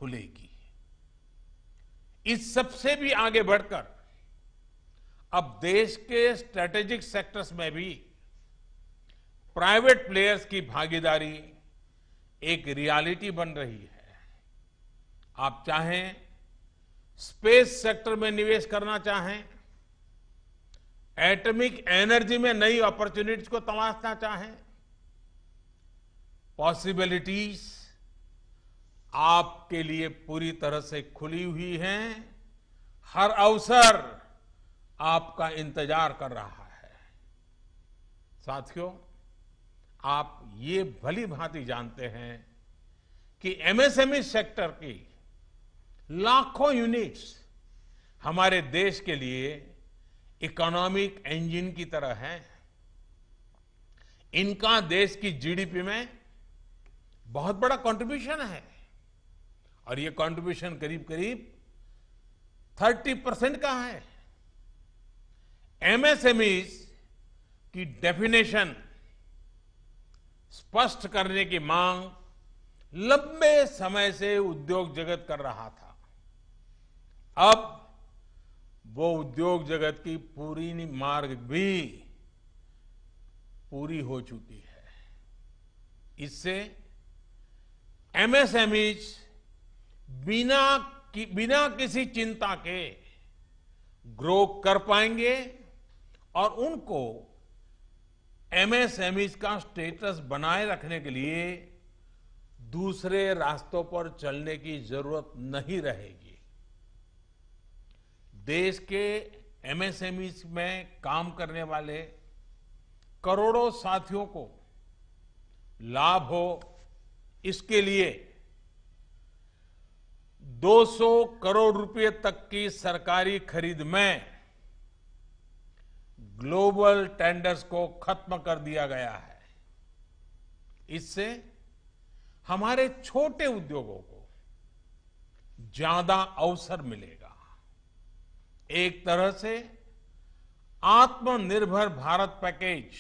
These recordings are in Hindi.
खुलेगी। इस सबसे भी आगे बढ़कर अब देश के स्ट्रेटेजिक सेक्टर्स में भी प्राइवेट प्लेयर्स की भागीदारी एक रियलिटी बन रही है। आप चाहें स्पेस सेक्टर में निवेश करना चाहें, एटॉमिक एनर्जी में नई अपॉर्चुनिटीज को तलाशना चाहें, पॉसिबिलिटीज आपके लिए पूरी तरह से खुली हुई हैं। हर अवसर आपका इंतजार कर रहा है। साथियों, आप ये भली भांति जानते हैं कि एमएसएमई सेक्टर की लाखों यूनिट्स हमारे देश के लिए इकोनॉमिक इंजन की तरह हैं। इनका देश की जीडीपी में बहुत बड़ा कंट्रीब्यूशन है और ये कंट्रीब्यूशन करीब करीब 30% का है। एमएसएमईज की डेफिनेशन स्पष्ट करने की मांग लंबे समय से उद्योग जगत कर रहा था। अब वो उद्योग जगत की पूरी मार्ग भी पूरी हो चुकी है। इससे एमएसएमईज बिना किसी चिंता के ग्रो कर पाएंगे और उनको एमएसएमईज का स्टेटस बनाए रखने के लिए दूसरे रास्तों पर चलने की जरूरत नहीं रहेगी। देश के एमएसएमईज में काम करने वाले करोड़ों साथियों को लाभ हो, इसके लिए 200 करोड़ रुपए तक की सरकारी खरीद में ग्लोबल टेंडर्स को खत्म कर दिया गया है। इससे हमारे छोटे उद्योगों को ज्यादा अवसर मिलेगा। एक तरह से आत्मनिर्भर भारत पैकेज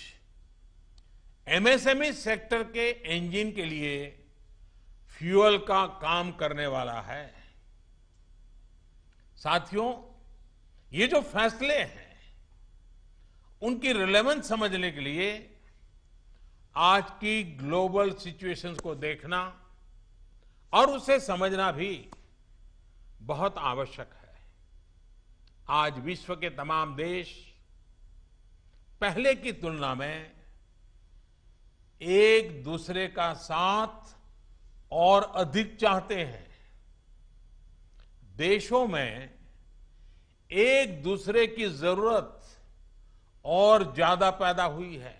एमएसएमई सेक्टर के इंजन के लिए फ्यूल का काम करने वाला है। साथियों, ये जो फैसले हैं उनकी रिलेवेंस समझने के लिए आज की ग्लोबल सिचुएशंस को देखना और उसे समझना भी बहुत आवश्यक है। आज विश्व के तमाम देश पहले की तुलना में एक दूसरे का साथ और अधिक चाहते हैं। देशों में एक दूसरे की जरूरत और ज्यादा पैदा हुई है,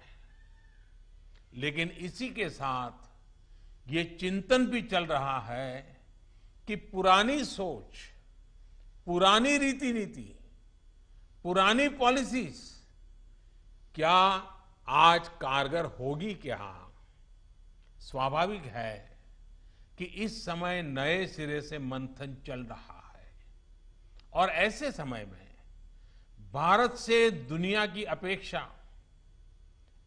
लेकिन इसी के साथ ये चिंतन भी चल रहा है कि पुरानी सोच, पुरानी रीति नीति, पुरानी पॉलिसीज क्या आज कारगर होगी क्या? स्वाभाविक है कि इस समय नए सिरे से मंथन चल रहा है और ऐसे समय में भारत से दुनिया की अपेक्षा,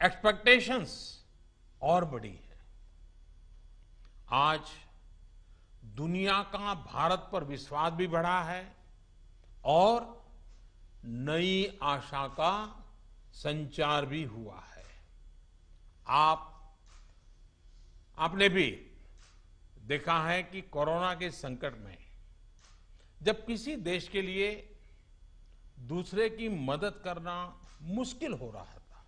एक्सपेक्टेशंस और बड़ी है। आज दुनिया का भारत पर विश्वास भी बढ़ा है और नई आशा का संचार भी हुआ है। आपने भी देखा है कि कोरोना के संकट में जब किसी देश के लिए दूसरे की मदद करना मुश्किल हो रहा था,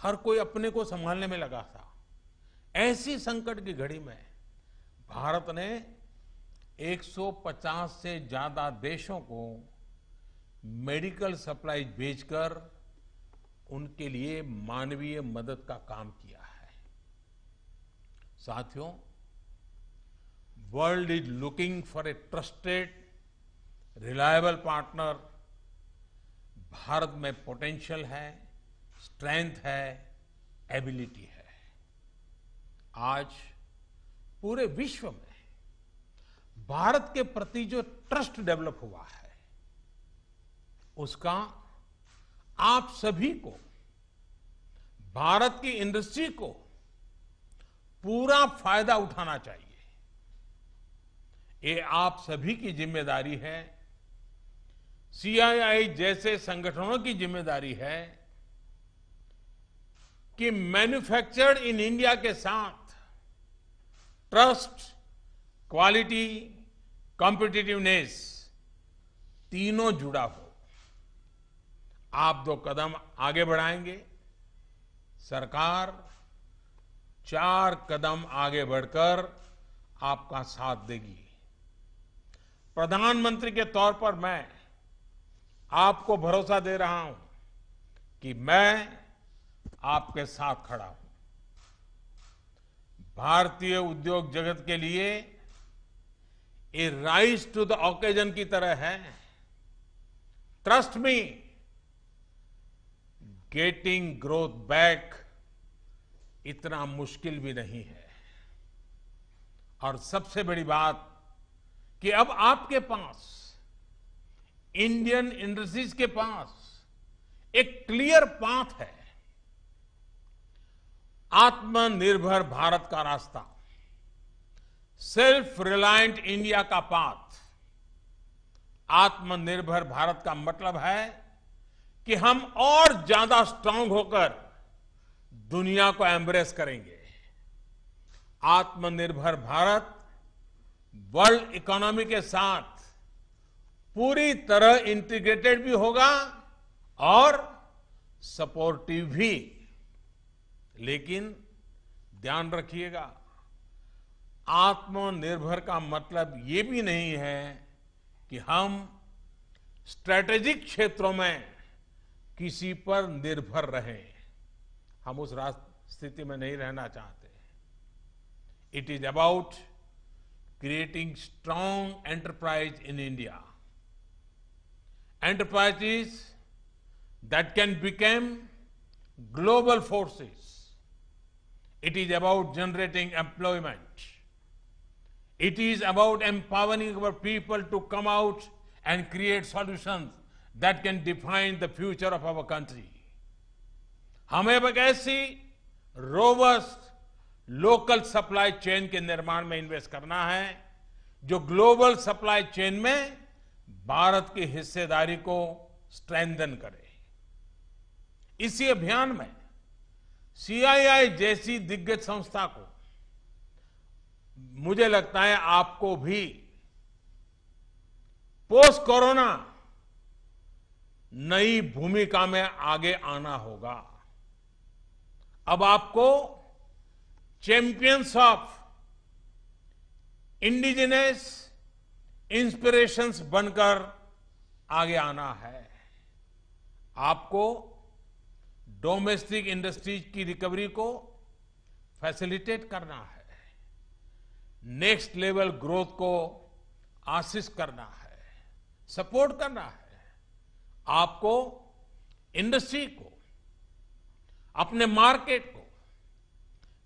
हर कोई अपने को संभालने में लगा था, ऐसी संकट की घड़ी में भारत ने 150 से ज्यादा देशों को मेडिकल सप्लाई भेजकर उनके लिए मानवीय मदद का काम किया है। साथियों, world is looking for a trusted reliable partner. Bharat में पोटेंशियल है, स्ट्रेंथ है, एबिलिटी है। आज पूरे विश्व में भारत के प्रति जो ट्रस्ट डेवलप हुआ है, उसका आप सभी को, भारत की इंडस्ट्री को पूरा फायदा उठाना चाहिए। ये आप सभी की जिम्मेदारी है, सीआईआई जैसे संगठनों की जिम्मेदारी है कि मैन्युफैक्चर्ड इन इंडिया के साथ ट्रस्ट, क्वालिटी, कॉम्पिटिटिवनेस तीनों जुड़ा हो। आप 2 कदम आगे बढ़ाएंगे, सरकार 4 कदम आगे बढ़कर आपका साथ देगी। प्रधानमंत्री के तौर पर मैं आपको भरोसा दे रहा हूं कि मैं आपके साथ खड़ा हूं। भारतीय उद्योग जगत के लिए ये राइज टू द ओकेजन की तरह है। Trust me, getting growth back इतना मुश्किल भी नहीं है। और सबसे बड़ी बात कि अब आपके पास, इंडियन इंडस्ट्रीज के पास एक क्लियर पाथ है। आत्मनिर्भर भारत का रास्ता, सेल्फ रिलायंट इंडिया का पाथ। आत्मनिर्भर भारत का मतलब है कि हम और ज्यादा स्ट्रांग होकर दुनिया को एम्ब्रेस करेंगे। आत्मनिर्भर भारत वर्ल्ड इकोनॉमी के साथ पूरी तरह इंटीग्रेटेड भी होगा और सपोर्टिव भी। लेकिन ध्यान रखिएगा, आत्मनिर्भर का मतलब ये भी नहीं है कि हम स्ट्रैटेजिक क्षेत्रों में किसी पर निर्भर रहें। हम उस स्थिति में नहीं रहना चाहते। It is about creating strong enterprise in India, enterprises that can become global forces. It is about generating employment. It is about empowering our people to come out and create solutions that can define the future of our country. हमें एक ऐसी रोबस्ट लोकल सप्लाई चेन के निर्माण में इन्वेस्ट करना है जो ग्लोबल सप्लाई चेन में भारत की हिस्सेदारी को स्ट्रेंथन करे। इसी अभियान में सीआईआई जैसी दिग्गज संस्था को, मुझे लगता है आपको भी पोस्ट कोरोना नई भूमिका में आगे आना होगा। अब आपको चैंपियंस ऑफ इंडिजिनस इंस्पिरेशंस बनकर आगे आना है। आपको डोमेस्टिक इंडस्ट्रीज की रिकवरी को फैसिलिटेट करना है, नेक्स्ट लेवल ग्रोथ को असिस्ट करना है, सपोर्ट करना है। आपको इंडस्ट्री को, अपने मार्केट को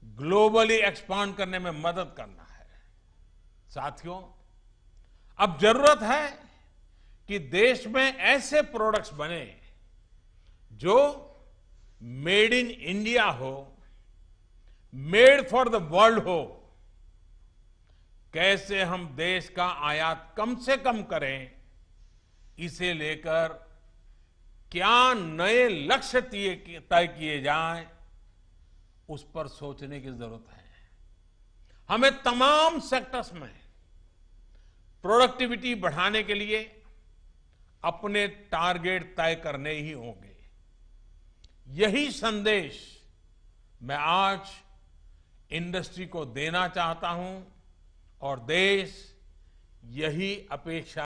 ग्लोबली एक्सपांड करने में मदद करना है। साथियों, अब जरूरत है कि देश में ऐसे प्रोडक्ट्स बने जो मेड इन इंडिया हो, मेड फॉर द वर्ल्ड हो। कैसे हम देश का आयात कम से कम करें, इसे लेकर क्या नए लक्ष्य तय किए जाएं, उस पर सोचने की जरूरत है। हमें तमाम सेक्टर्स में प्रोडक्टिविटी बढ़ाने के लिए अपने टारगेट तय करने ही होंगे। यही संदेश मैं आज इंडस्ट्री को देना चाहता हूं और देश यही अपेक्षा